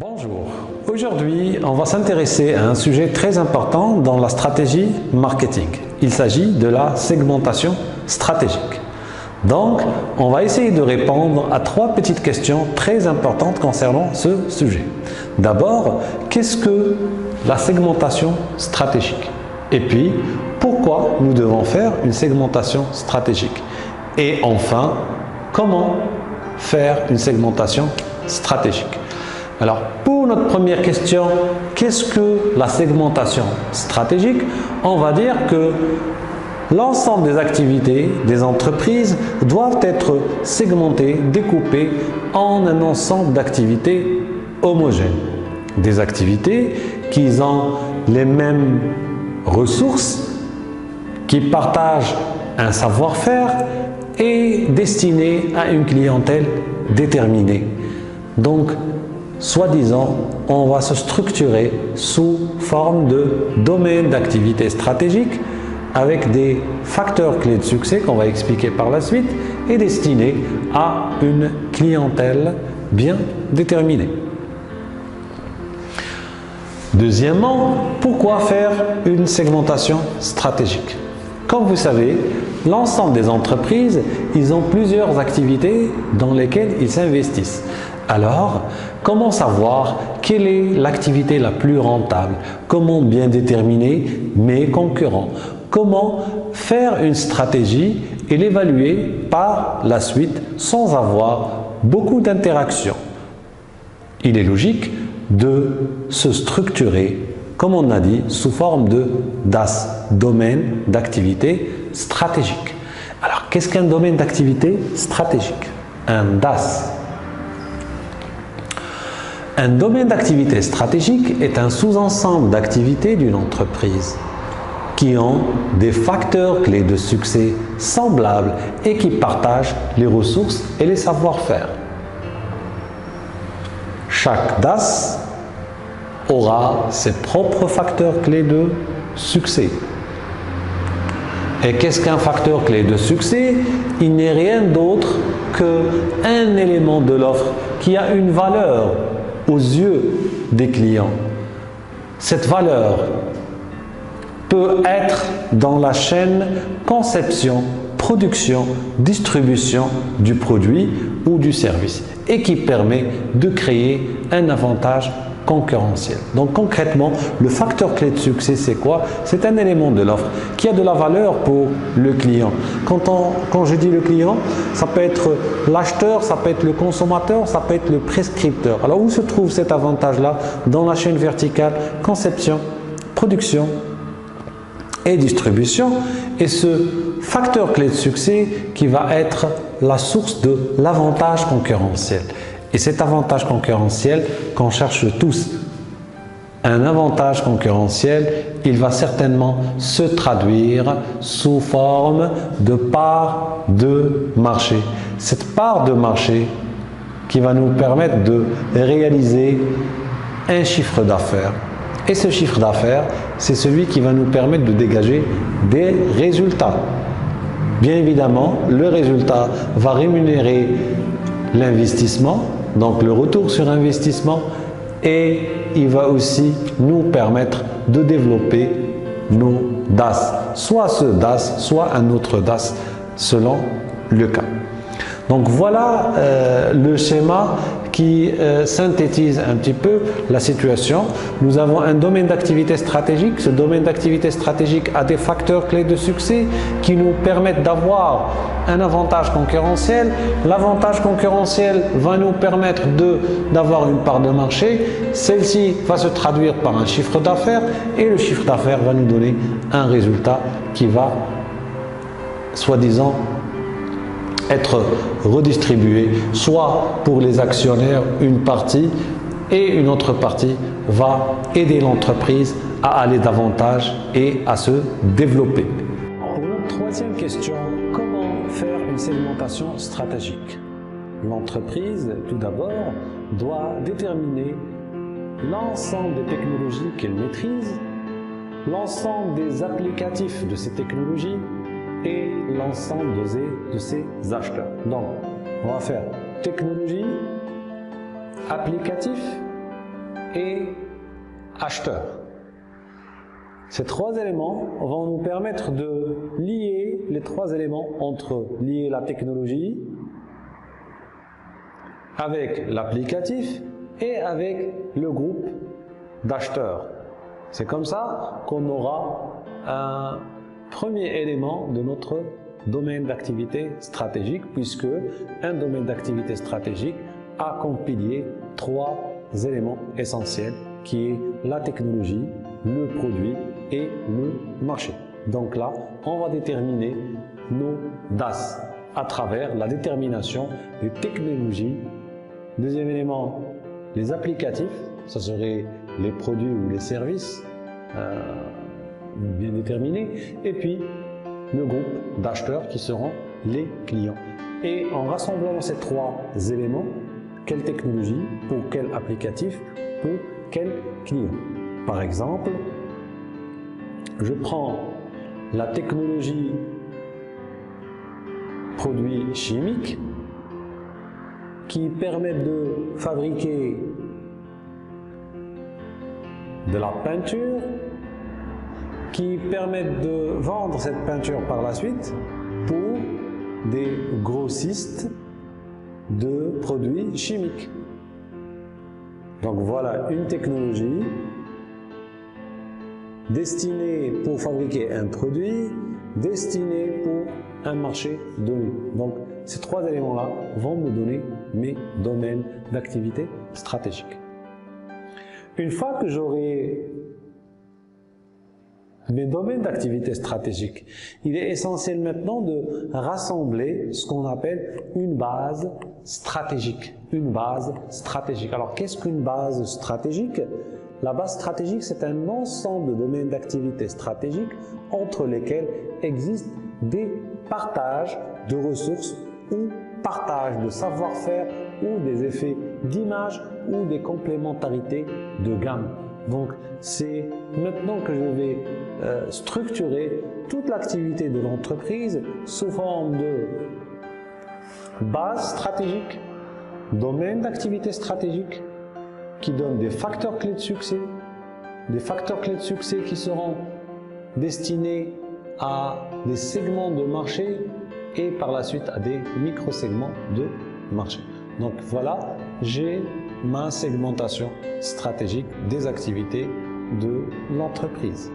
Bonjour, aujourd'hui on va s'intéresser à un sujet très important dans la stratégie marketing. Il s'agit de la segmentation stratégique. Donc on va essayer de répondre à trois petites questions très importantes concernant ce sujet. D'abord, qu'est-ce que la segmentation stratégique? Et puis, pourquoi nous devons faire une segmentation stratégique? Et enfin, comment faire une segmentation stratégique? Alors, pour notre première question, qu'est-ce que la segmentation stratégique? On va dire que l'ensemble des activités des entreprises doivent être segmentées, découpées en un ensemble d'activités homogènes. Des activités qui ont les mêmes ressources, qui partagent un savoir-faire et destinées à une clientèle déterminée. Donc, soi-disant, on va se structurer sous forme de domaine d'activité stratégique avec des facteurs clés de succès qu'on va expliquer par la suite et destinés à une clientèle bien déterminée. Deuxièmement, pourquoi faire une segmentation stratégique? Comme vous savez, l'ensemble des entreprises, ils ont plusieurs activités dans lesquelles ils s'investissent. Alors, comment savoir quelle est l'activité la plus rentable? Comment bien déterminer mes concurrents? Comment faire une stratégie et l'évaluer par la suite sans avoir beaucoup d'interactions? Il est logique de se structurer, comme on a dit, sous forme de DAS, domaine d'activité stratégique. Alors, qu'est-ce qu'un domaine d'activité stratégique? Un DAS. Un domaine d'activité stratégique est un sous-ensemble d'activités d'une entreprise qui ont des facteurs clés de succès semblables et qui partagent les ressources et les savoir-faire. Chaque DAS aura ses propres facteurs clés de succès. Et qu'est-ce qu'un facteur clé de succès? Il n'est rien d'autre qu'un élément de l'offre qui a une valeur aux yeux des clients. Cette valeur peut être dans la chaîne conception, production, distribution du produit ou du service et qui permet de créer un avantage concurrentiel. Donc concrètement, le facteur clé de succès, c'est quoi? C'est un élément de l'offre qui a de la valeur pour le client. Quand je dis le client, ça peut être l'acheteur, ça peut être le consommateur, ça peut être le prescripteur. Alors où se trouve cet avantage-là? Dans la chaîne verticale, conception, production et distribution. Et ce facteur clé de succès qui va être la source de l'avantage concurrentiel. Et cet avantage concurrentiel qu'on cherche tous, un avantage concurrentiel, il va certainement se traduire sous forme de part de marché. Cette part de marché qui va nous permettre de réaliser un chiffre d'affaires. Et ce chiffre d'affaires, c'est celui qui va nous permettre de dégager des résultats. Bien évidemment, le résultat va rémunérer l'investissement, donc le retour sur investissement, et il va aussi nous permettre de développer nos DAS, soit ce DAS, soit un autre DAS, selon le cas. Donc voilà le schéma qui synthétise un petit peu la situation. Nous avons un domaine d'activité stratégique. Ce domaine d'activité stratégique a des facteurs clés de succès qui nous permettent d'avoir un avantage concurrentiel. L'avantage concurrentiel va nous permettre d'avoir une part de marché. Celle-ci va se traduire par un chiffre d'affaires et le chiffre d'affaires va nous donner un résultat qui va, soi-disant, être redistribué, soit pour les actionnaires une partie et une autre partie va aider l'entreprise à aller davantage et à se développer. Pour notre troisième question, comment faire une segmentation stratégique? L'entreprise, tout d'abord, doit déterminer l'ensemble des technologies qu'elle maîtrise, l'ensemble des applicatifs de ces technologies et l'ensemble de ses acheteurs. Donc, on va faire technologie, applicatif et acheteur. Ces trois éléments vont nous permettre de lier les trois éléments entre eux. Lier la technologie avec l'applicatif et avec le groupe d'acheteurs. C'est comme ça qu'on aura un premier élément de notre domaine d'activité stratégique, puisque un domaine d'activité stratégique a comme pilier trois éléments essentiels qui est la technologie, le produit et le marché. Donc là, on va déterminer nos DAS à travers la détermination des technologies. Deuxième élément, les applicatifs, ça serait les produits ou les services bien déterminés, et puis le groupe d'acheteurs qui seront les clients. Et en rassemblant ces trois éléments, quelle technologie, pour quel applicatif, pour quel client. Par exemple, je prends la technologie produits chimiques qui permettent de fabriquer de la peinture, qui permettent de vendre cette peinture par la suite pour des grossistes de produits chimiques. Donc voilà une technologie destinée pour fabriquer un produit, destinée pour un marché donné. Donc ces trois éléments-là vont me donner mes domaines d'activité stratégique. Une fois que j'aurai mes domaines d'activité stratégique, il est essentiel maintenant de rassembler ce qu'on appelle une base stratégique. Une base stratégique. Alors qu'est-ce qu'une base stratégique? La base stratégique, c'est un ensemble de domaines d'activité stratégique entre lesquels existent des partages de ressources ou partages de savoir-faire ou des effets d'image ou des complémentarités de gamme. Donc c'est maintenant que je vais structurer toute l'activité de l'entreprise sous forme de base stratégique, domaine d'activité stratégique qui donne des facteurs clés de succès qui seront destinés à des segments de marché et par la suite à des micro-segments de marché. Donc voilà, j'ai ma segmentation stratégique des activités de l'entreprise.